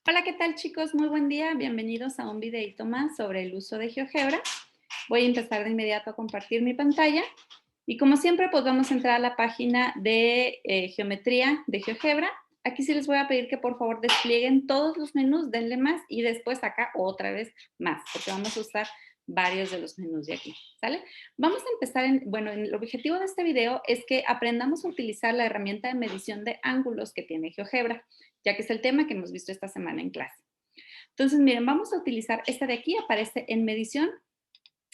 Hola, ¿qué tal chicos? Muy buen día. Bienvenidos a un videito más sobre el uso de GeoGebra. Voy a empezar de inmediato a compartir mi pantalla. Y como siempre, pues vamos a entrar a la página de geometría de GeoGebra. Aquí sí les voy a pedir que por favor desplieguen todos los menús, denle más y después acá otra vez más, porque vamos a usar varios de los menús de aquí, ¿sale? Vamos a empezar bueno, el objetivo de este video es que aprendamos a utilizar la herramienta de medición de ángulos que tiene GeoGebra, ya que es el tema que hemos visto esta semana en clase. Entonces, miren, vamos a utilizar esta de aquí, aparece en medición,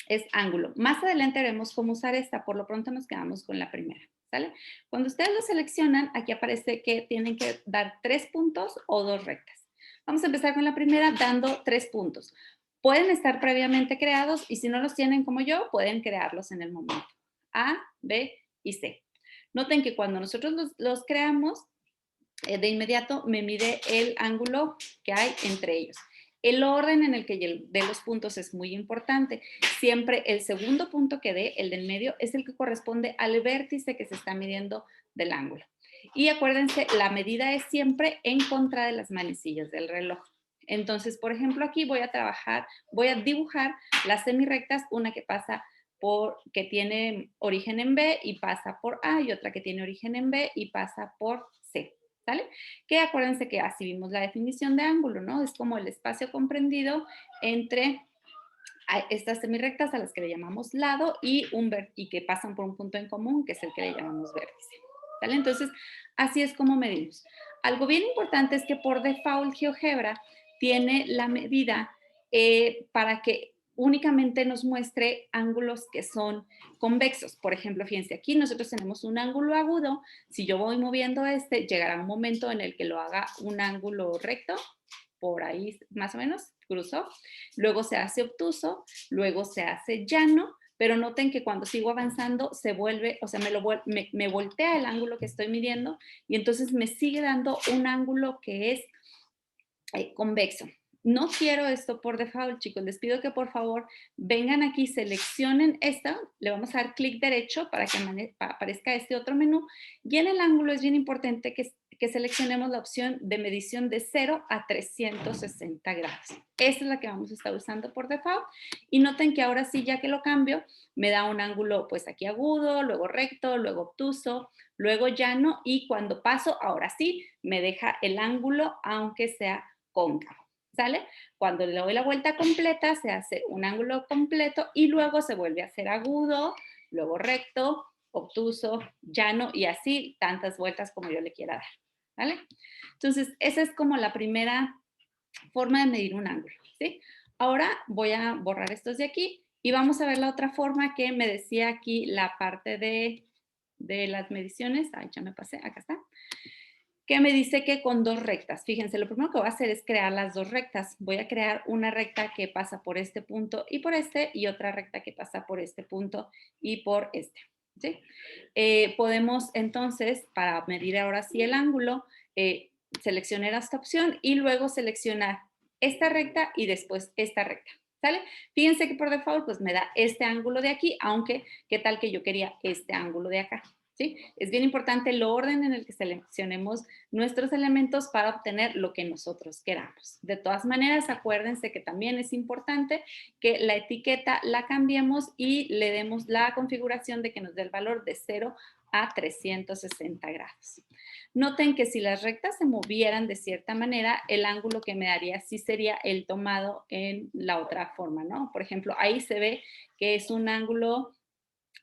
es ángulo. Más adelante veremos cómo usar esta, por lo pronto nos quedamos con la primera, ¿sale? Cuando ustedes lo seleccionan, aquí aparece que tienen que dar 3 puntos o 2 rectas. Vamos a empezar con la primera dando 3 puntos. Pueden estar previamente creados y si no los tienen como yo, pueden crearlos en el momento. A, B y C. Noten que cuando nosotros los creamos, de inmediato me mide el ángulo que hay entre ellos. El orden en el que de los puntos es muy importante. Siempre el segundo punto que dé, el del medio, es el que corresponde al vértice que se está midiendo del ángulo. Y acuérdense, la medida es siempre en contra de las manecillas del reloj. Entonces, por ejemplo, aquí voy a dibujar las semirrectas, una que pasa que tiene origen en B y pasa por A, y otra que tiene origen en B y pasa por C. ¿Sale? Que acuérdense que así vimos la definición de ángulo, ¿no? Es como el espacio comprendido entre estas semirrectas a las que le llamamos lado y que pasan por un punto en común, que es el que le llamamos vértice. ¿Sale? Entonces, así es como medimos. Algo bien importante es que por default GeoGebra tiene la medida para que únicamente nos muestre ángulos que son convexos. Por ejemplo, fíjense, aquí nosotros tenemos un ángulo agudo. Si yo voy moviendo llegará un momento en el que lo haga un ángulo recto, por ahí más o menos, cruzó. Luego se hace obtuso, luego se hace llano, pero noten que cuando sigo avanzando se vuelve, o sea, me voltea el ángulo que estoy midiendo y entonces me sigue dando un ángulo que es convexo. No quiero esto por default, chicos. Les pido que por favor vengan aquí, seleccionen esta, le vamos a dar clic derecho para que aparezca este otro menú. Y en el ángulo es bien importante que seleccionemos la opción de medición de 0 a 360 grados. Esta es la que vamos a estar usando por default. Y noten que ahora sí, ya que lo cambio, me da un ángulo pues aquí agudo, luego recto, luego obtuso, luego llano y cuando paso, ahora sí, me deja el ángulo aunque sea cóncavo, ¿sale? Cuando le doy la vuelta completa, se hace un ángulo completo y luego se vuelve a hacer agudo, luego recto, obtuso, llano y así tantas vueltas como yo le quiera dar, ¿vale? Entonces, esa es como la primera forma de medir un ángulo, ¿sí? Ahora voy a borrar estos de aquí y vamos a ver la otra forma que me decía aquí la parte de las mediciones. Ay, ya me pasé, acá está que me dice que con 2 rectas. Fíjense, lo primero que voy a hacer es crear las 2 rectas. Voy a crear una recta que pasa por este punto y por este, y otra recta que pasa por este punto y por este, ¿sí? Podemos entonces, para medir ahora sí el ángulo, seleccionar esta opción y luego seleccionar esta recta y después esta recta, ¿sale? Fíjense que por default pues me da este ángulo de aquí, aunque qué tal que yo quería este ángulo de acá. ¿Sí? Es bien importante el orden en el que seleccionemos nuestros elementos para obtener lo que nosotros queramos. De todas maneras, acuérdense que también es importante que la etiqueta la cambiemos y le demos la configuración de que nos dé el valor de 0 a 360 grados. Noten que si las rectas se movieran de cierta manera, el ángulo que me daría sí sería el tomado en la otra forma, ¿no? Por ejemplo, ahí se ve que es un ángulo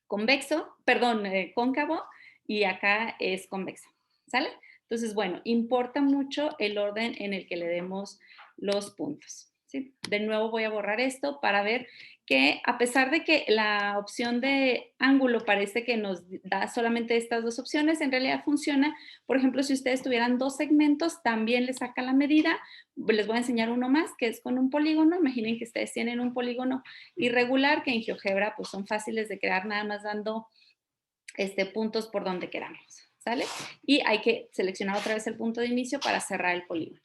convexo, perdón, cóncavo y acá es convexo, ¿sale? Entonces, bueno, importa mucho el orden en el que le demos los puntos, ¿sí? De nuevo voy a borrar esto para ver que a pesar de que la opción de ángulo parece que nos da solamente estas dos opciones, en realidad funciona. Por ejemplo, si ustedes tuvieran 2 segmentos, también le saca la medida. Les voy a enseñar uno más, que es con un polígono. Imaginen que ustedes tienen un polígono irregular, que en GeoGebra pues son fáciles de crear nada más dando puntos por donde queramos, ¿sale? Y hay que seleccionar otra vez el punto de inicio para cerrar el polígono.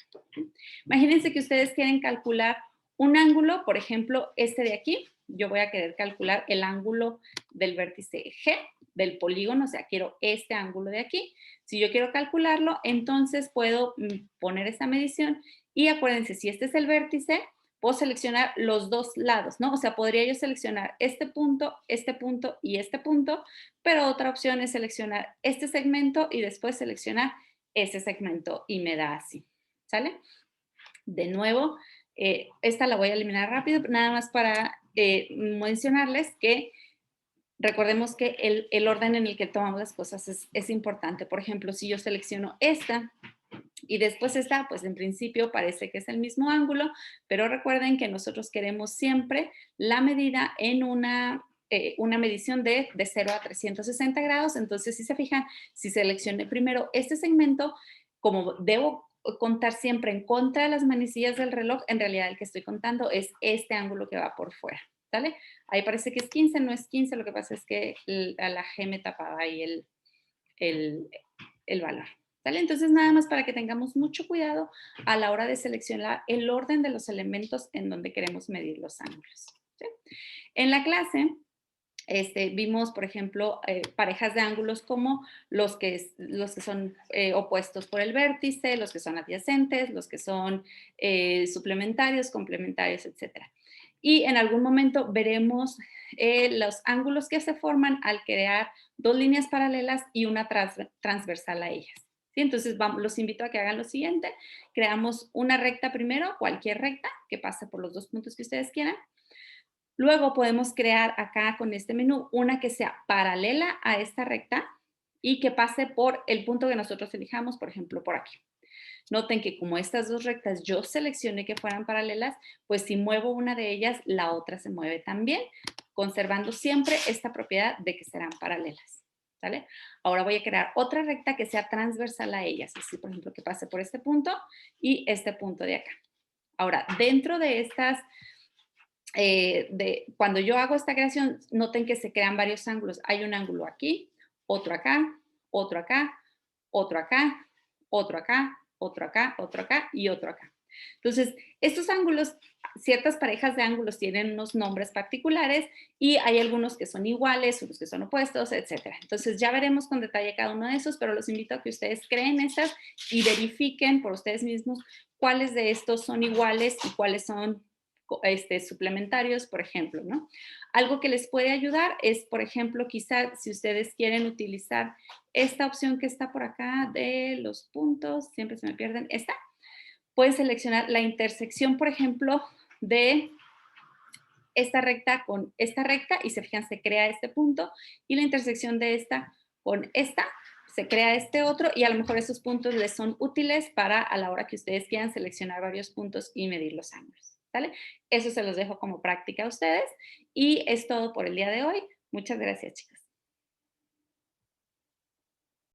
Imagínense que ustedes quieren calcular un ángulo, por ejemplo, este de aquí. Yo voy a querer calcular el ángulo del vértice G del polígono, o sea, quiero este ángulo de aquí. Si yo quiero calcularlo, entonces puedo poner esa medición y acuérdense, si este es el vértice, puedo seleccionar los dos lados, ¿no? O sea, podría yo seleccionar este punto y este punto, pero otra opción es seleccionar este segmento y después seleccionar ese segmento y me da así, ¿sale? De nuevo, esta la voy a eliminar rápido, nada más para mencionarles que recordemos que el orden en el que tomamos las cosas es importante. Por ejemplo, si yo selecciono esta y después esta, pues en principio parece que es el mismo ángulo, pero recuerden que nosotros queremos siempre la medida en una medición de 0 a 360 grados. Entonces, si se fijan, si seleccioné primero este segmento, como debo contar siempre en contra de las manecillas del reloj, en realidad el que estoy contando es este ángulo que va por fuera, ¿sale? Ahí parece que es 15, no es 15, lo que pasa es que a la G me tapaba ahí el, el valor. ¿Sale? Entonces, nada más para que tengamos mucho cuidado a la hora de seleccionar el orden de los elementos en donde queremos medir los ángulos. ¿Sí? En la clase, vimos, por ejemplo, parejas de ángulos como los que son opuestos por el vértice, los que son adyacentes, los que son suplementarios, complementarios, etc. Y en algún momento veremos los ángulos que se forman al crear dos líneas paralelas y una transversal a ellas. ¿Sí? Entonces, los invito a que hagan lo siguiente. Creamos una recta primero, cualquier recta que pase por los dos puntos que ustedes quieran. Luego podemos crear acá con este menú una que sea paralela a esta recta y que pase por el punto que nosotros elijamos, por ejemplo, por aquí. Noten que como estas dos rectas yo seleccioné que fueran paralelas, pues si muevo una de ellas, la otra se mueve también, conservando siempre esta propiedad de que serán paralelas. ¿Sale? Ahora voy a crear otra recta que sea transversal a ellas, así por ejemplo que pase por este punto y este punto de acá. Ahora, dentro de estas cuando yo hago esta creación, noten que se crean varios ángulos. Hay un ángulo aquí, otro acá, otro acá, otro acá, otro acá, otro acá, otro acá y otro acá. Entonces, estos ángulos, ciertas parejas de ángulos tienen unos nombres particulares y hay algunos que son iguales, otros que son opuestos, etc. Entonces, ya veremos con detalle cada uno de esos, pero los invito a que ustedes creen estas y verifiquen por ustedes mismos cuáles de estos son iguales y cuáles son suplementarios, por ejemplo, ¿no? Algo que les puede ayudar es, por ejemplo, quizá si ustedes quieren utilizar esta opción que está por acá de los puntos, siempre se me pierden, esta, pueden seleccionar la intersección, por ejemplo, de esta recta con esta recta y se fijan, se crea este punto y la intersección de esta con esta se crea este otro y a lo mejor esos puntos les son útiles para a la hora que ustedes quieran seleccionar varios puntos y medir los ángulos. ¿Sale? Eso se los dejo como práctica a ustedes y es todo por el día de hoy. Muchas gracias, chicas.